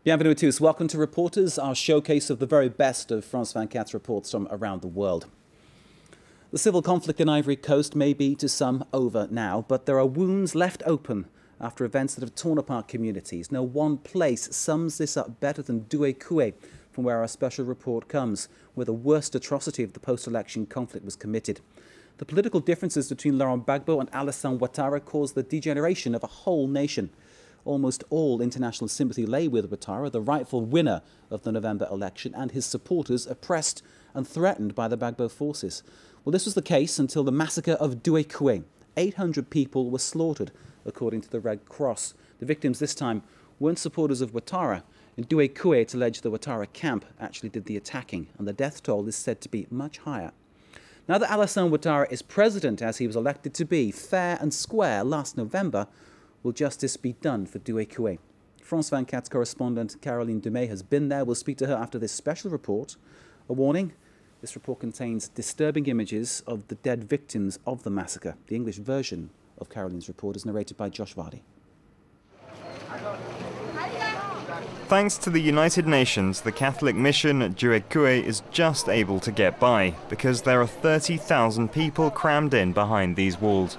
Bienvenue à tous. Welcome to Reporters, our showcase of the very best of France 24's reports from around the world. The civil conflict in Ivory Coast may be, to some, over now, but there are wounds left open after events that have torn apart communities. No one place sums this up better than Doué Koué, from where our special report comes, where the worst atrocity of the post-election conflict was committed. The political differences between Laurent Gbagbo and Alassane Ouattara caused the degeneration of a whole nation. Almost all international sympathy lay with Ouattara, the rightful winner of the November election, and his supporters oppressed and threatened by the Gbagbo forces. Well, this was the case until the massacre of Doué Koué. 800 people were slaughtered, according to the Red Cross. The victims this time weren't supporters of Ouattara. In Doué Koué, it's alleged the Ouattara camp actually did the attacking, and the death toll is said to be much higher. Now that Alassane Ouattara is president, as he was elected to be, fair and square last November, will justice be done for Doué Koué? France 24's correspondent Caroline Dumais has been there. We'll speak to her after this special report. A warning, this report contains disturbing images of the dead victims of the massacre. The English version of Caroline's report is narrated by Josh Vardy. Thanks to the United Nations, the Catholic mission at Doué Koué is just able to get by because there are 30,000 people crammed in behind these walls.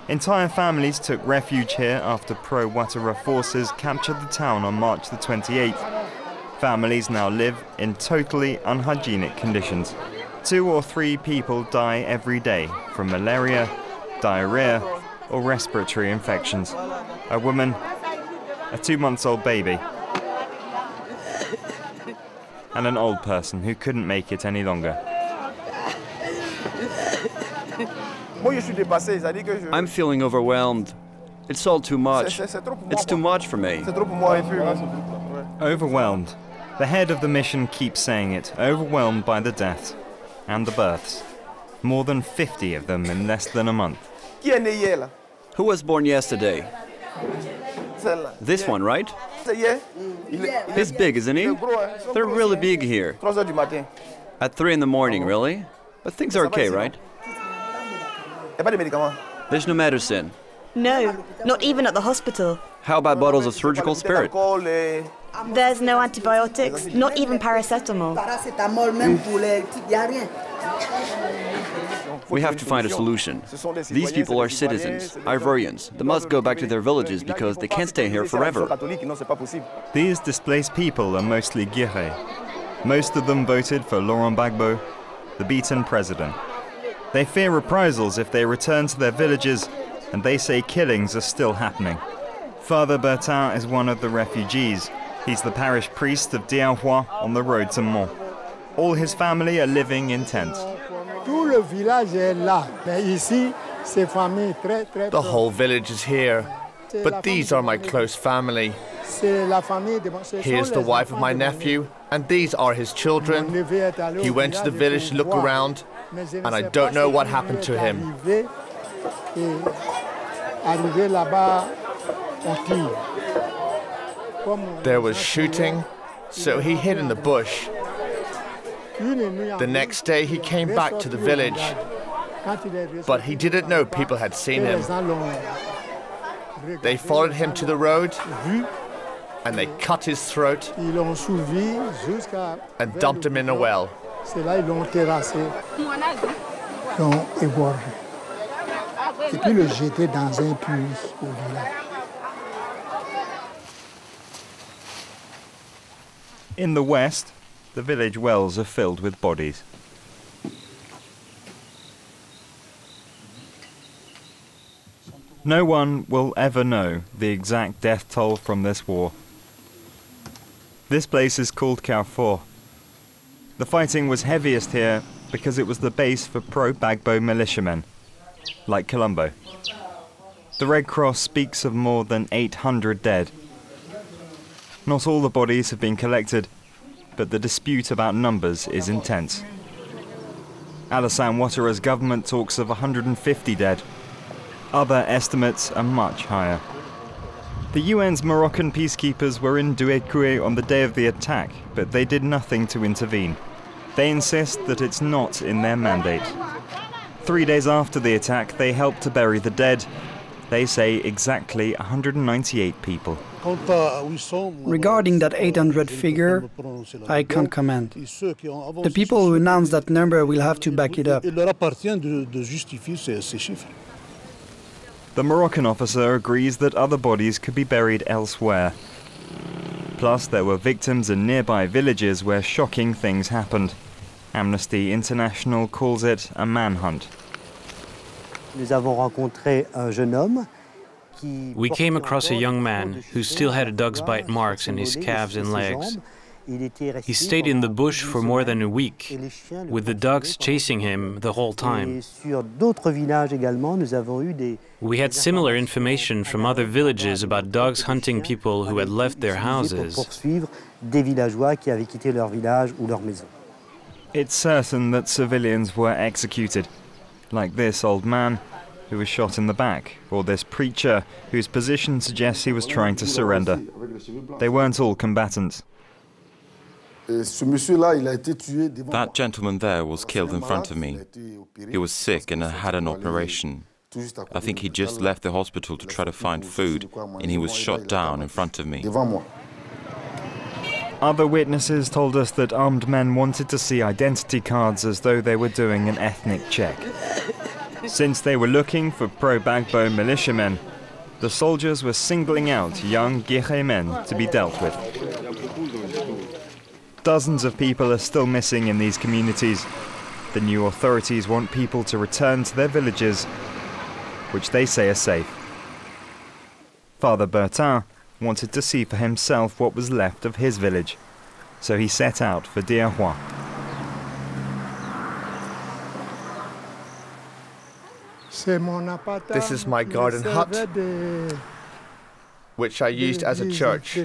Entire families took refuge here after pro-Ouattara forces captured the town on March the 28th. Families now live in totally unhygienic conditions. 2 or 3 people die every day from malaria, diarrhea, or respiratory infections. A woman, a 2-month-old baby, and an old person who couldn't make it any longer. I'm feeling overwhelmed. It's all too much. It's too much for me. Overwhelmed. The head of the mission keeps saying it, overwhelmed by the deaths and the births. More than 50 of them in less than a month. Who was born yesterday? This one, right? He's big, isn't he? They're really big here. At 3 in the morning, really? But things are okay, right? There's no medicine. No, not even at the hospital. How about bottles of surgical spirit? There's no antibiotics, not even paracetamol. We have to find a solution. These people are citizens, Ivorians. They must go back to their villages because they can't stay here forever. These displaced people are mostly Guéré. Most of them voted for Laurent Gbagbo, the beaten president. They fear reprisals if they return to their villages, and they say killings are still happening. Father Bertin is one of the refugees. He's the parish priest of Dianhua on the road to Mont. All his family are living in tents. The whole village is here, but these are my close family. Here's the wife of my nephew, and these are his children. He went to the village to look around, and I don't know what happened to him. There was shooting, so he hid in the bush. The next day he came back to the village, but he didn't know people had seen him. They followed him to the road, and they cut his throat and dumped him in a well. In the west, the village wells are filled with bodies. No one will ever know the exact death toll from this war. This place is called Carrefour. The fighting was heaviest here because it was the base for pro-Gbagbo militiamen, like Colombo. The Red Cross speaks of more than 800 dead. Not all the bodies have been collected, but the dispute about numbers is intense. Alassane Ouattara's government talks of 150 dead. Other estimates are much higher. The UN's Moroccan peacekeepers were in Doué Koué on the day of the attack, but they did nothing to intervene. They insist that it's not in their mandate. 3 days after the attack, they helped to bury the dead, They say exactly 198 people. Regarding that 800 figure, I can't comment. The people who announce that number will have to back it up. The Moroccan officer agrees that other bodies could be buried elsewhere. Plus, there were victims in nearby villages where shocking things happened. Amnesty International calls it a manhunt. We came across a young man who still had dog's bite marks in his calves and legs. He stayed in the bush for more than a week, with the dogs chasing him the whole time. We had similar information from other villages about dogs hunting people who had left their houses. It's certain that civilians were executed, like this old man who was shot in the back, or this preacher whose position suggests he was trying to surrender. They weren't all combatants. That gentleman there was killed in front of me. He was sick and had an operation. I think he just left the hospital to try to find food, and he was shot down in front of me. Other witnesses told us that armed men wanted to see identity cards as though they were doing an ethnic check. Since they were looking for pro-Gbagbo militiamen, the soldiers were singling out young Guéché men to be dealt with. Dozens of people are still missing in these communities. The new authorities want people to return to their villages, which they say are safe. Father Bertin wanted to see for himself what was left of his village, so he set out for Diaroy. This is my garden hut, which I used as a church,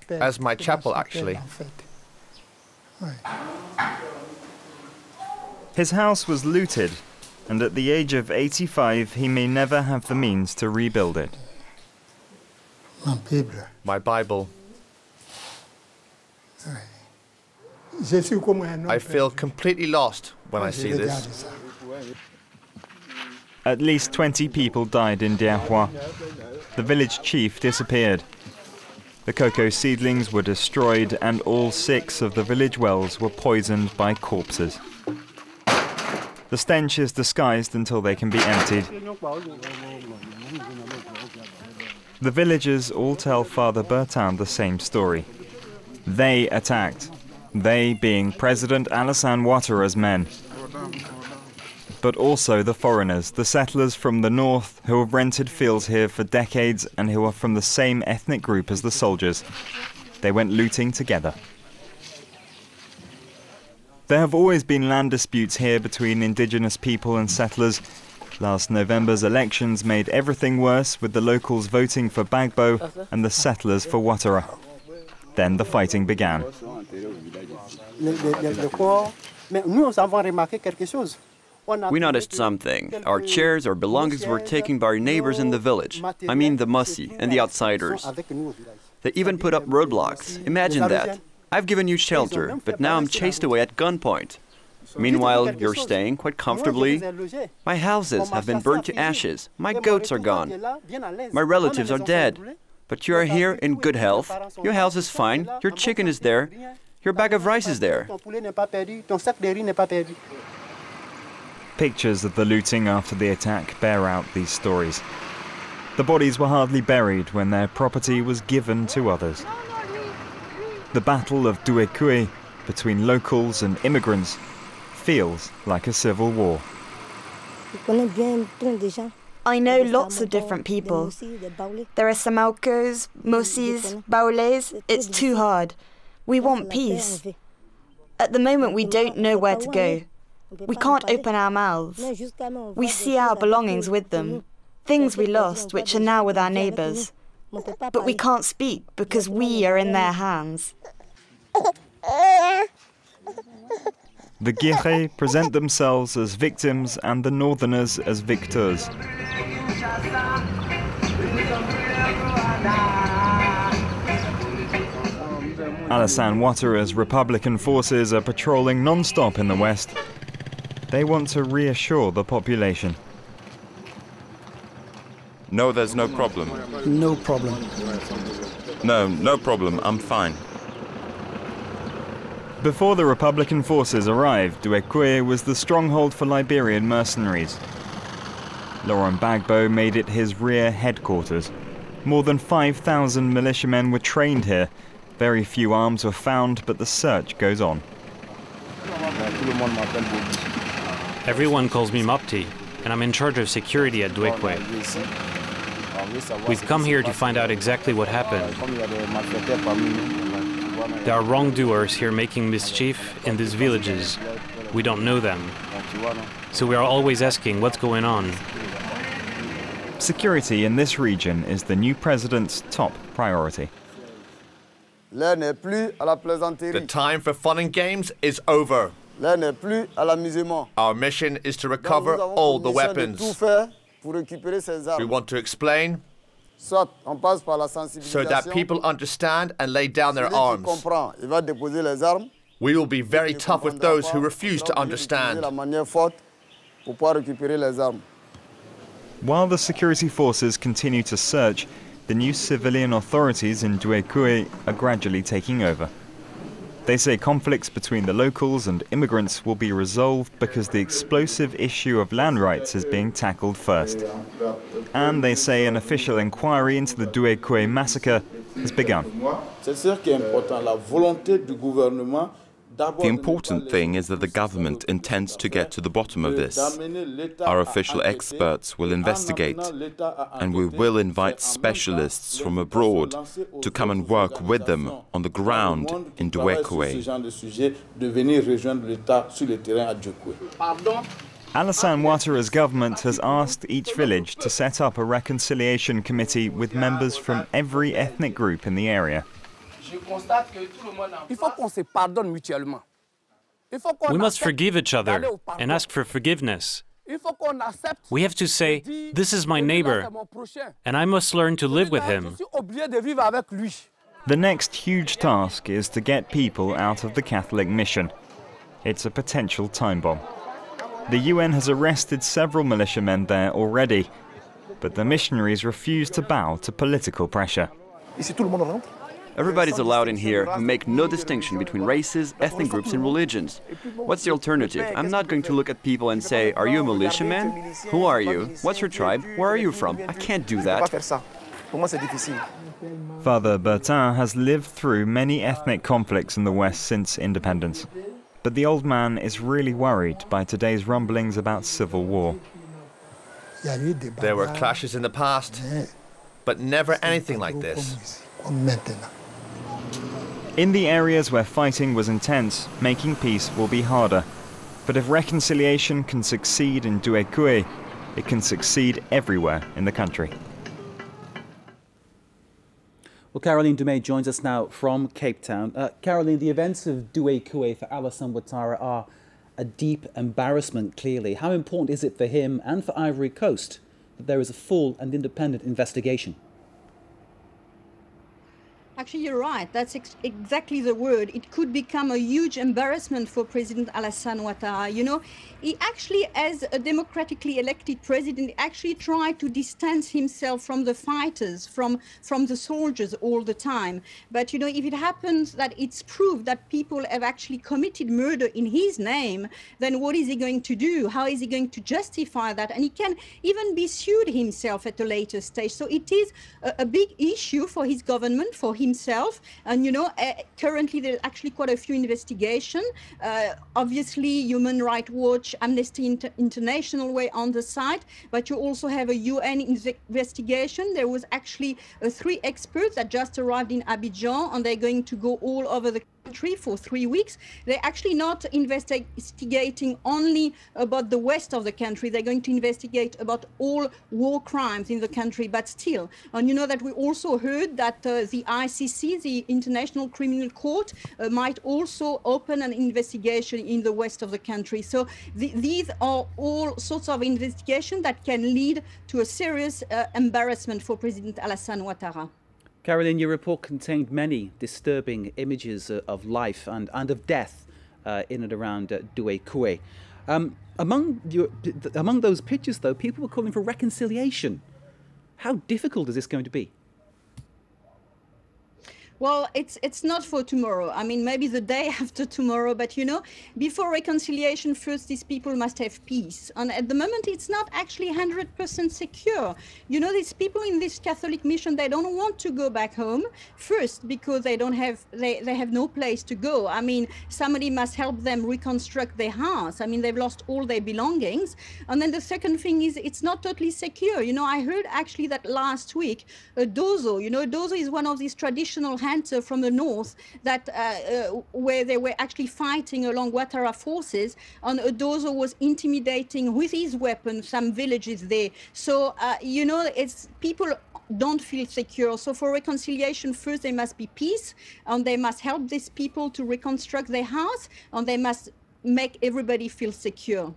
as my chapel actually. His house was looted, and at the age of 85 he may never have the means to rebuild it. My Bible. I feel completely lost when I see this. At least 20 people died in Diaroy. The village chief disappeared. The cocoa seedlings were destroyed, and all 6 of the village wells were poisoned by corpses. The stench is disguised until they can be emptied. The villagers all tell Father Bertin the same story. They attacked, they being President Alassane Ouattara's men. But also the foreigners, the settlers from the north who have rented fields here for decades and who are from the same ethnic group as the soldiers. They went looting together. There have always been land disputes here between indigenous people and settlers. Last November's elections made everything worse, with the locals voting for Gbagbo and the settlers for Ouattara. Then the fighting began. We noticed something. Our chairs, our belongings were taken by our neighbors in the village. I mean the Mussi and the outsiders. They even put up roadblocks. Imagine that. I've given you shelter, but now I'm chased away at gunpoint. Meanwhile, you're staying quite comfortably. My houses have been burnt to ashes. My goats are gone. My relatives are dead. But you are here in good health. Your house is fine. Your chicken is there. Your bag of rice is there. Pictures of the looting after the attack bear out these stories. The bodies were hardly buried when their property was given to others. The Battle of Douékoué between locals and immigrants feels like a civil war. I know lots of different people. There are Samalkos, Mossis, Baoulés. It's too hard. We want peace. At the moment, we don't know where to go. We can't open our mouths. We see our belongings with them, things we lost which are now with our neighbours. But we can't speak because we are in their hands. The Guéché present themselves as victims and the northerners as victors. Alassane Ouattara's Republican forces are patrolling non-stop in the west. They want to reassure the population. No, there's no problem. No problem. No, no problem. I'm fine. Before the Republican forces arrived, Duekwe was the stronghold for Liberian mercenaries. Laurent Gbagbo made it his rear headquarters. More than 5,000 militiamen were trained here. Very few arms were found, but the search goes on. Everyone calls me Mopti, and I'm in charge of security at Duekwe. We've come here to find out exactly what happened. There are wrongdoers here making mischief in these villages. We don't know them. So we are always asking what's going on. Security in this region is the new president's top priority. The time for fun and games is over. Our mission is to recover all the weapons. We want to explain so that people understand and lay down their arms. We will be very tough with those who refuse to understand. While the security forces continue to search, the new civilian authorities in Duekwe are gradually taking over. They say conflicts between the locals and immigrants will be resolved because the explosive issue of land rights is being tackled first. And they say an official inquiry into the Duekwe massacre has begun. The important thing is that the government intends to get to the bottom of this. Our official experts will investigate, and we will invite specialists from abroad to come and work with them on the ground in Duekwe. Alassane Ouattara's government has asked each village to set up a reconciliation committee with members from every ethnic group in the area. We must forgive each other and ask for forgiveness. We have to say, this is my neighbor, and I must learn to live with him. The next huge task is to get people out of the Catholic mission. It's a potential time bomb. The UN has arrested several militiamen there already, but the missionaries refuse to bow to political pressure. Everybody's allowed in here who make no distinction between races, ethnic groups and religions. What's the alternative? I'm not going to look at people and say, are you a militiaman? Who are you? What's your tribe? Where are you from? I can't do that. Father Bertin has lived through many ethnic conflicts in the West since independence. But the old man is really worried by today's rumblings about civil war. There were clashes in the past, but never anything like this. In the areas where fighting was intense, making peace will be harder. But if reconciliation can succeed in Duekwe, it can succeed everywhere in the country. Well, Caroline Dumais joins us now from Cape Town. Caroline, the events of Duekwe for Alassane Ouattara are a deep embarrassment, clearly. How important is it for him and for Ivory Coast that there is a full and independent investigation? Actually, you're right. That's exactly the word. It could become a huge embarrassment for President Alassane Ouattara. You know, he actually, as a democratically elected president, actually tried to distance himself from the fighters, from the soldiers all the time. But, you know, if it happens that it's proved that people have actually committed murder in his name, then what is he going to do? How is he going to justify that? And he can even be sued himself at a later stage. So it is a big issue for his government, for himself. And, you know, currently there's actually quite a few investigations. Obviously, Human Rights Watch, Amnesty International were on the site, but you also have a UN investigation. There was actually 3 experts that just arrived in Abidjan, and they're going to go all over the country for 3 weeks. They're actually not investigating only about the west of the country. They're going to investigate about all war crimes in the country, but still. And you know that we also heard that the ICC, the International Criminal Court, might also open an investigation in the west of the country. So these are all sorts of investigations that can lead to a serious embarrassment for President Alassane Ouattara. Caroline, your report contained many disturbing images of life and of death in and around Duekwe. Among those pictures, though, people were calling for reconciliation. How difficult is this going to be? Well, it's not for tomorrow. I mean, maybe the day after tomorrow, but you know, before reconciliation, first these people must have peace. And at the moment, it's not actually 100% secure. You know, these people in this Catholic mission, they don't want to go back home. First, because they have no place to go. I mean, somebody must help them reconstruct their house. I mean, they've lost all their belongings. And then the second thing is, it's not totally secure. You know, I heard actually that last week, a dozo, you know, dozo is one of these traditional from the north that where they were actually fighting along Ouattara forces, and a dozo was intimidating with his weapon some villages there. So you know, it's people don't feel secure. So for reconciliation, first there must be peace, and they must help these people to reconstruct their house, and they must make everybody feel secure.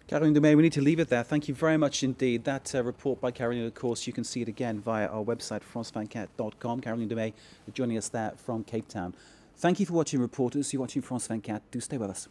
Caroline Dumais, we need to leave it there. Thank you very much indeed. That report by Caroline, of course, you can see it again via our website, france24.com. Caroline Dumais joining us there from Cape Town. Thank you for watching Reporters. You're watching France 24. Do stay with us.